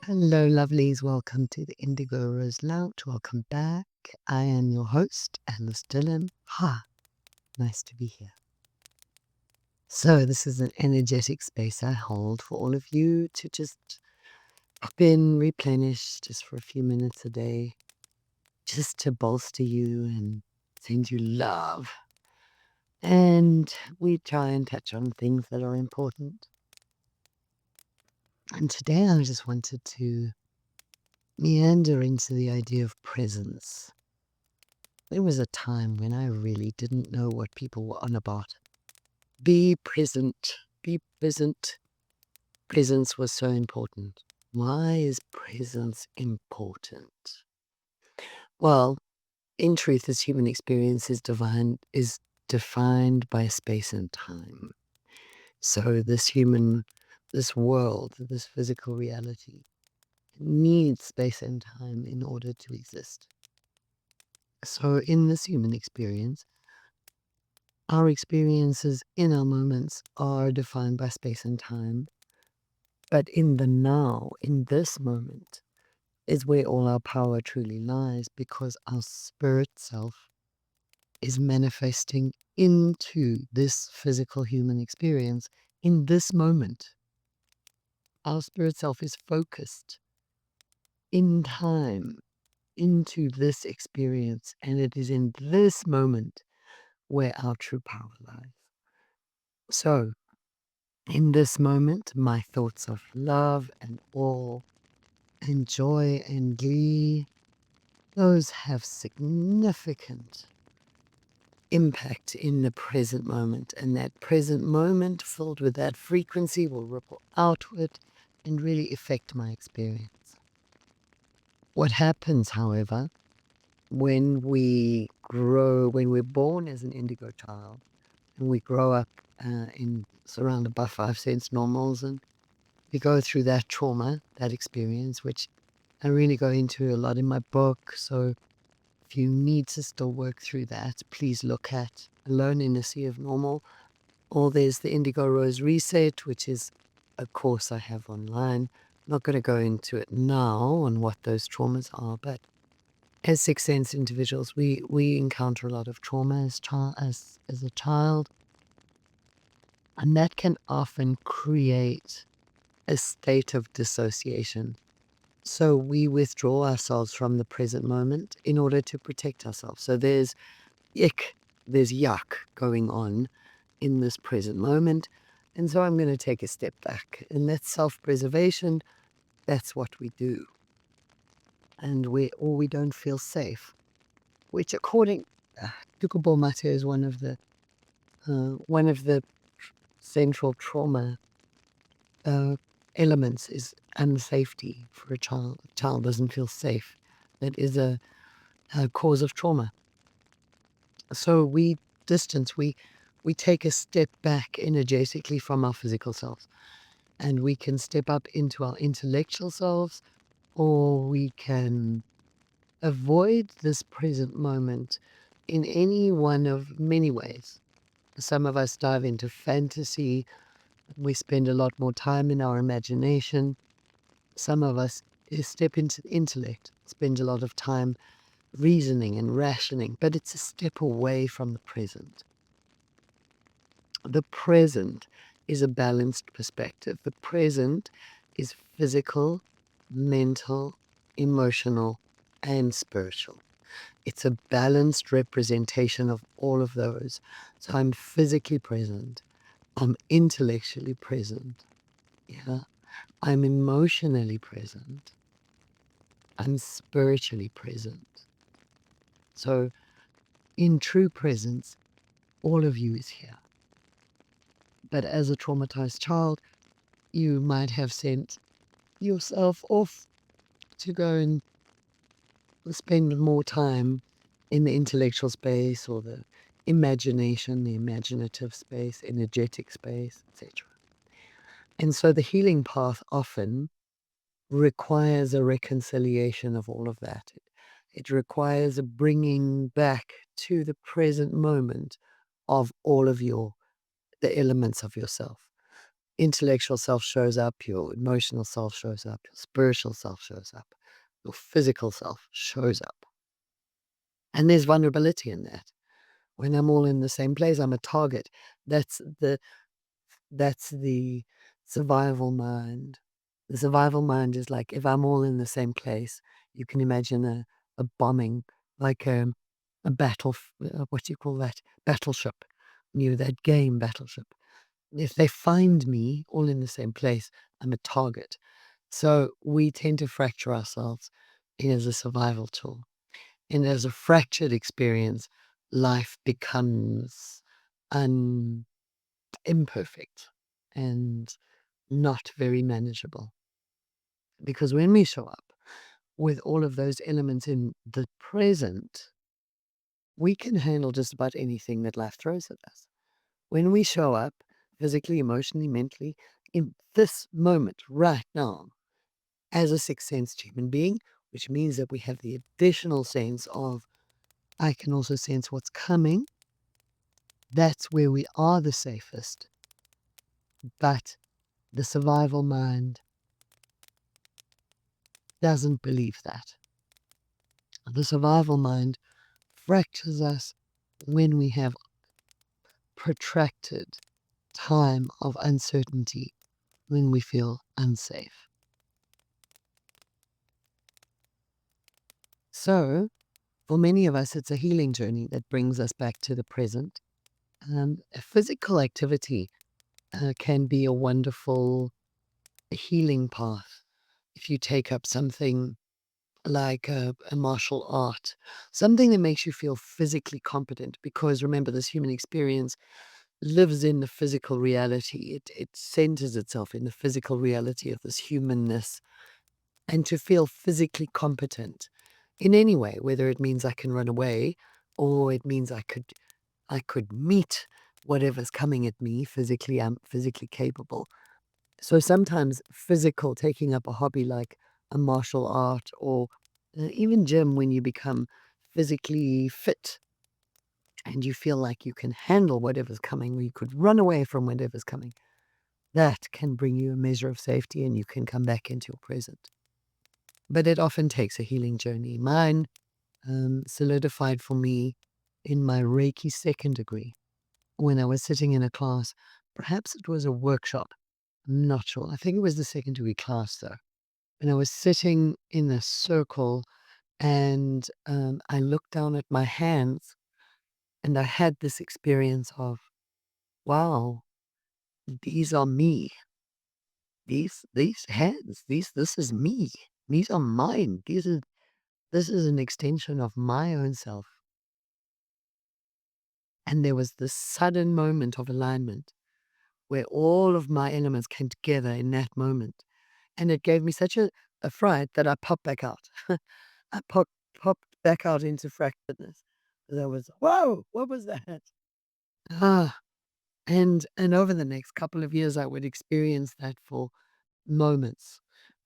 Hello, lovelies. Welcome to the Indigo Rose Lounge. Welcome back. I am your host, Alyce Dylan. Nice to be here. So, this is an energetic space I hold for all of you to just pop in, replenish just for a few minutes a day, just to bolster you and send you love. And we try and touch on things that are important. And today I just wanted to meander into the idea of presence. There was a time when I really didn't know what people were on about. Be present. Be present. Presence was so important. Why is presence important? Well, in truth, this human experience is defined by space and time. So this world, this physical reality needs space and time in order to exist. So in this human experience, our experiences in our moments are defined by space and time. But in the now, in this moment, is where all our power truly lies because our spirit self is manifesting into this physical human experience in this moment. Our spirit self is focused in time into this experience, and it is in this moment where our true power lies. So, in this moment, my thoughts of love and awe and joy and glee, those have significant impact in the present moment. And that present moment filled with that frequency will ripple outward and really affect my experience. What happens, however, when we grow, when we're born as an indigo child and we grow up surrounded by five sense normals, and we go through that trauma, that experience, which I really go into a lot in my book. So if you need to still work through that, please look at Alone in a Sea of Normal, or there's the Indigo Rose Reset, which is a course I have online. I'm not going to go into it now on what those traumas are, but as sixth sense individuals, we encounter a lot of trauma as a child, and that can often create a state of dissociation. So we withdraw ourselves from the present moment in order to protect ourselves. So there's yuck going on in this present moment. And so I'm going to take a step back. And that's self-preservation. That's what we do. And we don't feel safe, which according to Mater is one of the central trauma elements is unsafety for a child. A child doesn't feel safe. That is a cause of trauma. So we distance, we take a step back energetically from our physical selves, and we can step up into our intellectual selves, or we can avoid this present moment in any one of many ways. Some of us dive into fantasy. We spend a lot more time in our imagination. Some of us step into the intellect, spend a lot of time reasoning and rationing, but it's a step away from the present. The present is a balanced perspective. The present is physical, mental, emotional, and spiritual. It's a balanced representation of all of those. So I'm physically present. I'm intellectually present. Yeah. I'm emotionally present. I'm spiritually present. So in true presence, all of you is here. But as a traumatized child, you might have sent yourself off to go and spend more time in the intellectual space or the imagination, the imaginative space, energetic space, etc. And so the healing path often requires a reconciliation of all of that. It requires a bringing back to the present moment of all of the elements of yourself. intellectual self shows up, your emotional self shows up, your spiritual self shows up, your physical self shows up. And there's vulnerability in that. When I'm all in the same place, I'm a target. That's the survival mind. The survival mind is like, if I'm all in the same place, you can imagine a bombing, like a battle, what do you call that? Battleship. That game Battleship. If they find me all in the same place, I'm a target. So we tend to fracture ourselves as a survival tool. And as a fractured experience, life becomes imperfect and not very manageable. Because when we show up with all of those elements in the present, we can handle just about anything that life throws at us. When we show up physically, emotionally, mentally, in this moment, right now, as a sixth sense human being, which means that we have the additional sense of, I can also sense what's coming. That's where we are the safest. But the survival mind doesn't believe that. The survival mind fractures us when we have protracted time of uncertainty, when we feel unsafe. So, for many of us, it's a healing journey that brings us back to the present. A physical activity can be a wonderful healing path. If you take up something like a martial art, something that makes you feel physically competent, because remember, this human experience lives in the physical reality. It centers itself in the physical reality of this humanness, and to feel physically competent in any way, whether it means I can run away or it means I could meet whatever's coming at me physically. I'm physically capable. So sometimes physical, taking up a hobby like a martial art, or even gym, when you become physically fit and you feel like you can handle whatever's coming, or you could run away from whatever's coming, that can bring you a measure of safety and you can come back into your present. But it often takes a healing journey. Mine solidified for me in my Reiki second degree, when I was sitting in a class. Perhaps it was a workshop. I'm not sure. I think it was the second degree class, though. And I was sitting in a circle, and I looked down at my hands, and I had this experience of, wow, these are me. These hands, this is me. These are mine. This is an extension of my own self. And there was this sudden moment of alignment where all of my elements came together in that moment. And it gave me such a fright that I popped back out. I popped back out into fracturedness. There was, whoa, what was that? Ah, and over the next couple of years, I would experience that for moments.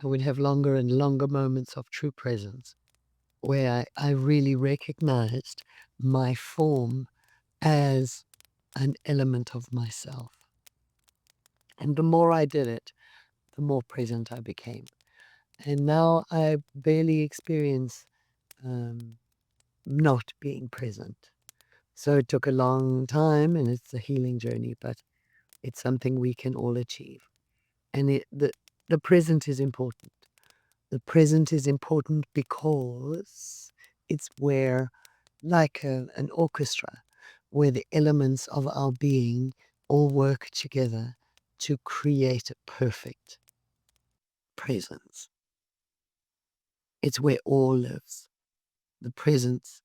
I would have longer and longer moments of true presence, where I really recognized my form as an element of myself. And the more I did it, the more present I became. And now I barely experience not being present. So it took a long time, and it's a healing journey, but it's something we can all achieve. And the present is important. The present is important because it's where, like an orchestra, where the elements of our being all work together to create a perfect presence. It's where all lives. The presence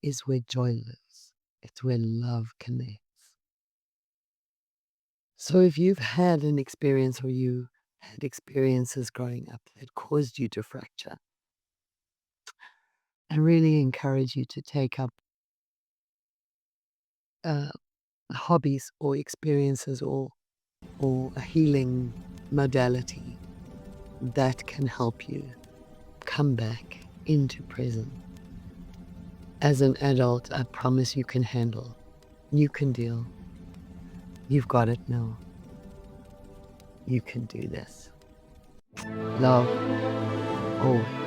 is where joy lives. It's where love connects. So if you've had an experience, or you had experiences growing up that caused you to fracture, I really encourage you to take up uh, hobbies or experiences, or a healing modality that can help you come back into present. As an adult, I promise you can handle, you can deal. You've got it now. You can do this. Love always.